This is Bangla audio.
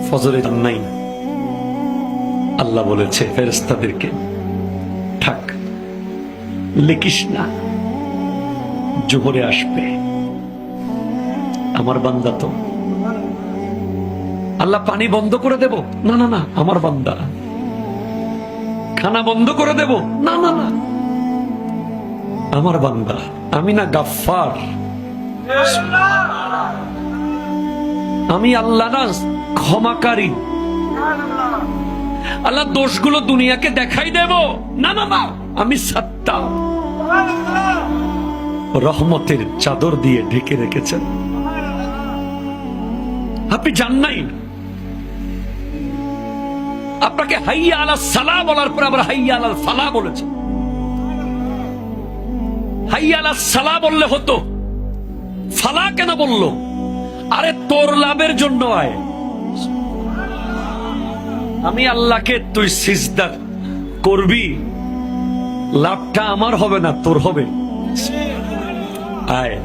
ফজরে যান নাই, আল্লাহ বলেছে ফেরেশতাদেরকে থাক, লিখিস না, জোহরে আসবে। আমার বান্দা তো, আল্লাহ পানি বন্ধ করে দেব, না না না, আমার বান্দা। খানা বন্ধ করে দেব, না না না, আমার বান্দা। আমি না গাফফার, আমি আল্লাহ না ক্ষমাকারী। আল্লাহ দোষগুলো দুনিয়াকে দেখাই দেব, না না না, আমি সাত্তার। রহমতের চাদর দিয়ে ঢেকে রেখেছেন। আপনি জান নাই, আপনাকে হাইয়া আলা সালাহ বলার পর আবার হাইয়া আলাল ফালাহ বলেছে। হাইয়া আলা সালাহ বললে হতো, ফালাহ কেন বললো? আরে তোর লাভের জন্য আয়। আমি আল্লাহকে তুই সিজদা করবি, লাভটা আমার হবে না, তোর হবে। আয়।